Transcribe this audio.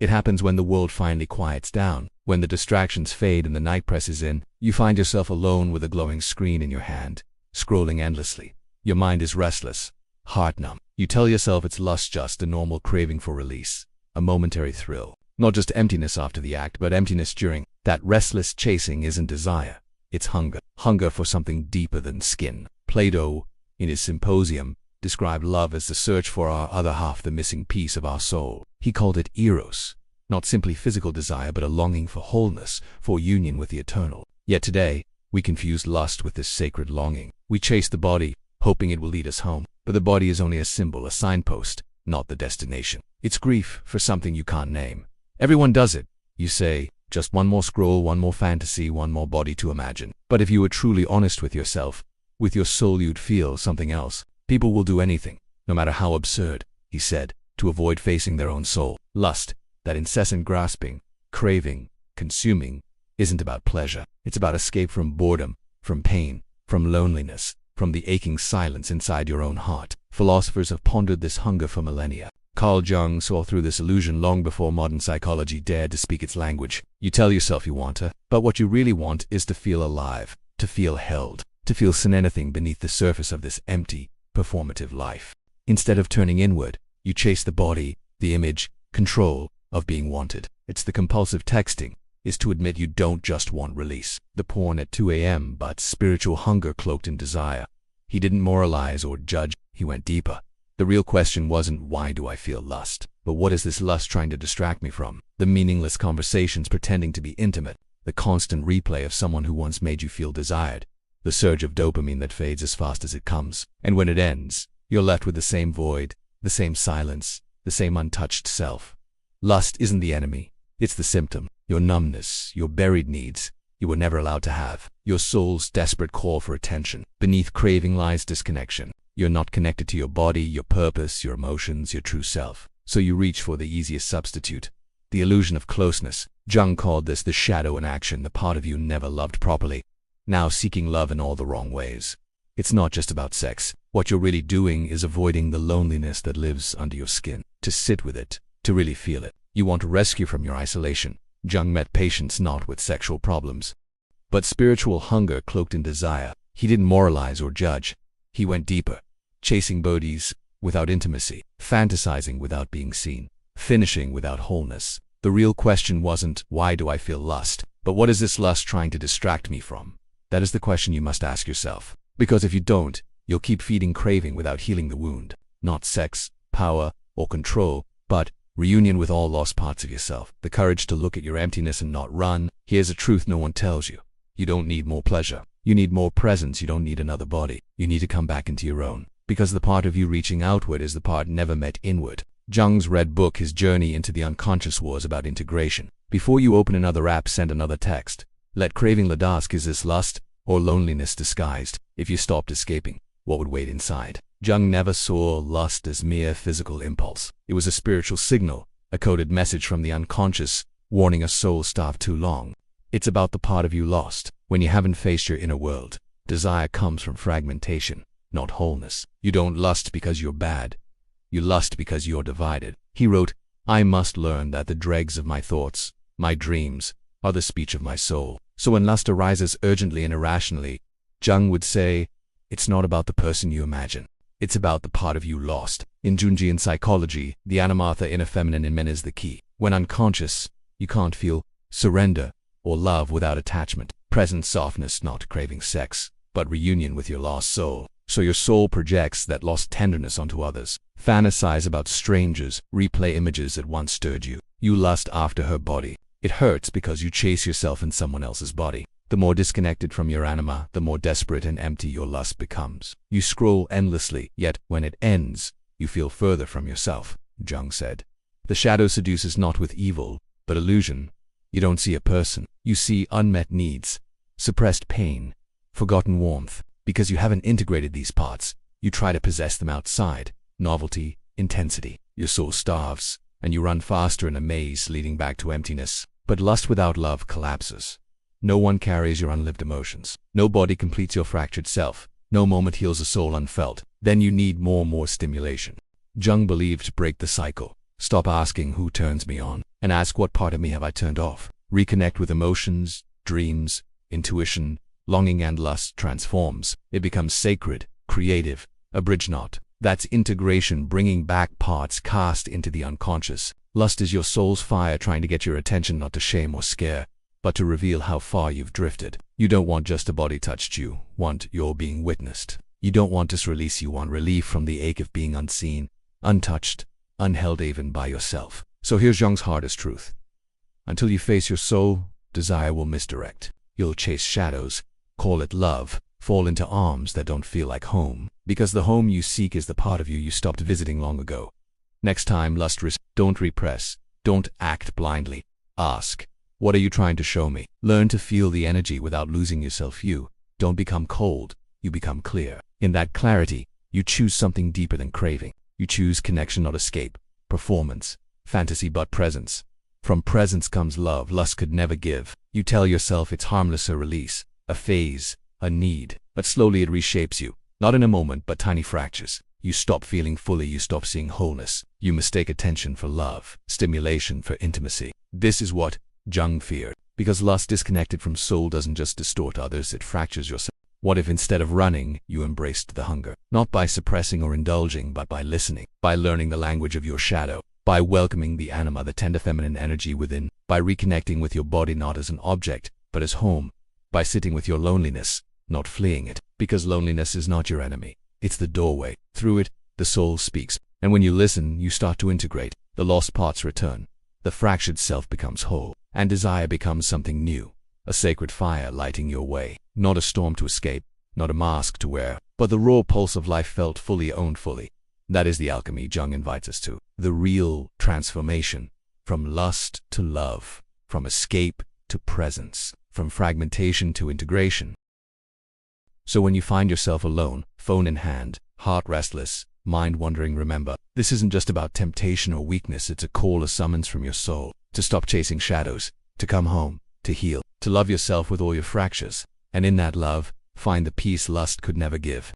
It happens when the world finally quiets down, when the distractions fade and the night presses in. You find yourself alone with a glowing screen in your hand, scrolling endlessly. Your mind is restless, heart numb. You tell yourself it's lust, just a normal craving for release, a momentary thrill. Not just emptiness after the act, but emptiness during. That restless chasing isn't desire, it's hunger. Hunger for something deeper than skin. Plato, in his Symposium, described love as the search for our other half, the missing piece of our soul. He called it Eros, not simply physical desire, but a longing for wholeness, for union with the eternal. Yet today, we confuse lust with this sacred longing. We chase the body, hoping it will lead us home. But the body is only a symbol, a signpost, not the destination. It's grief for something you can't name. Everyone does it. You say, just one more scroll, one more fantasy, one more body to imagine. But if you were truly honest with yourself, with your soul, you'd feel something else. People will do anything, no matter how absurd, he said, to avoid facing their own soul. Lust, that incessant grasping, craving, consuming, isn't about pleasure. It's about escape from boredom, from pain, from loneliness, from the aching silence inside your own heart. Philosophers have pondered this hunger for millennia. Carl Jung saw through this illusion long before modern psychology dared to speak its language. You tell yourself you want her, but what you really want is to feel alive, to feel held, to feel anything beneath the surface of this empty, performative life. Instead of turning inward, you chase the body, the image, control of being wanted. It's the compulsive texting, is to admit you don't just want release. The porn at 2 a.m., but spiritual hunger cloaked in desire. He didn't moralize or judge, he went deeper. The real question wasn't, why do I feel lust? But what is this lust trying to distract me from? The meaningless conversations pretending to be intimate, the constant replay of someone who once made you feel desired, the surge of dopamine that fades as fast as it comes. And when it ends, you're left with the same void, the same silence, the same untouched self. Lust isn't the enemy, it's the symptom. Your numbness, your buried needs you were never allowed to have, your soul's desperate call for attention. Beneath craving lies disconnection. You're not connected to your body, your purpose, your emotions, your true self. So you reach for the easiest substitute, the illusion of closeness. Jung called this the shadow in action, the part of you never loved properly, now seeking love in all the wrong ways. It's not just about sex. What you're really doing is avoiding the loneliness that lives under your skin. To sit with it, to really feel it. You want to rescue from your isolation. Jung met patients not with sexual problems, but spiritual hunger cloaked in desire. He didn't moralize or judge. He went deeper, chasing bodies without intimacy, fantasizing without being seen, finishing without wholeness. The real question wasn't, why do I feel lust? But what is this lust trying to distract me from? That is the question you must ask yourself. Because if you don't, you'll keep feeding craving without healing the wound. Not sex, power, or control, but reunion with all lost parts of yourself. The courage to look at your emptiness and not run. Here's a truth no one tells you. You don't need more pleasure. You need more presence. You don't need another body. You need to come back into your own. Because the part of you reaching outward is the part never met inward. Jung's red book, his journey into the unconscious, was about integration. Before you open another app, send another text. Let craving lead ask, is this lust or loneliness disguised? If you stopped escaping, what would wait inside? Jung never saw lust as mere physical impulse. It was a spiritual signal, a coded message from the unconscious, warning a soul starved too long. It's about the part of you lost when you haven't faced your inner world. Desire comes from fragmentation, not wholeness. You don't lust because you're bad. You lust because you're divided. He wrote, I must learn that the dregs of my thoughts, my dreams, are the speech of my soul. So when lust arises urgently and irrationally, Jung would say, it's not about the person you imagine. It's about the part of you lost. In Jungian psychology, the animartha, inner feminine in men, is the key. When unconscious, you can't feel surrender or love without attachment. Present softness, not craving sex, but reunion with your lost soul. So your soul projects that lost tenderness onto others. Fantasize about strangers, replay images that once stirred you. You lust after her body. It hurts because you chase yourself in someone else's body. The more disconnected from your anima, the more desperate and empty your lust becomes. You scroll endlessly, yet when it ends, you feel further from yourself, Jung said. The shadow seduces not with evil, but illusion. You don't see a person. You see unmet needs, suppressed pain, forgotten warmth. Because you haven't integrated these parts, you try to possess them outside. Novelty, intensity. Your soul starves, and you run faster in a maze leading back to emptiness. But lust without love collapses. No one carries your unlived emotions. No body completes your fractured self. No moment heals a soul unfelt. Then you need more stimulation. Jung believed to break the cycle, Stop asking who turns me on, and ask what part of me have I turned off. Reconnect with emotions, dreams, intuition, longing, and lust transforms. It becomes sacred, creative, a bridge knot. That's integration, bringing back parts cast into the unconscious. Lust is your soul's fire trying to get your attention, not to shame or scare, but to reveal how far you've drifted. You don't want just a body touched, you want you're being witnessed. You don't want this release, you want relief from the ache of being unseen, untouched, unheld even by yourself. So here's Jung's hardest truth. Until you face your soul, desire will misdirect. You'll chase shadows, call it love, fall into arms that don't feel like home, because the home you seek is the part of you you stopped visiting long ago. Next time lust don't repress, don't act blindly. Ask, what are you trying to show me? Learn to feel the energy without losing yourself. You don't become cold, you become clear. In that clarity, you choose something deeper than craving. You choose connection, not escape, performance, fantasy, but presence. From presence comes love lust could never give. You tell yourself it's harmless, a release, a phase, a need, but slowly it reshapes you, not in a moment, but tiny fractures. You stop feeling fully, you stop seeing wholeness. You mistake attention for love, stimulation for intimacy. This is what Jung feared, because lust disconnected from soul doesn't just distort others, it fractures yourself. What if instead of running, you embraced the hunger? Not by suppressing or indulging, but by listening, by learning the language of your shadow, by welcoming the anima, the tender feminine energy within, by reconnecting with your body not as an object, but as home, by sitting with your loneliness, not fleeing it, because loneliness is not your enemy. It's the doorway. Through it, the soul speaks. And when you listen, you start to integrate. The lost parts return. The fractured self becomes whole. And desire becomes something new. A sacred fire lighting your way. Not a storm to escape. Not a mask to wear. But the raw pulse of life felt fully, owned fully. That is the alchemy Jung invites us to. The real transformation. From lust to love. From escape to presence. From fragmentation to integration. So when you find yourself alone, phone in hand, heart restless, mind wandering, remember, this isn't just about temptation or weakness, it's a call, a summons from your soul, to stop chasing shadows, to come home, to heal, to love yourself with all your fractures, and in that love, find the peace lust could never give.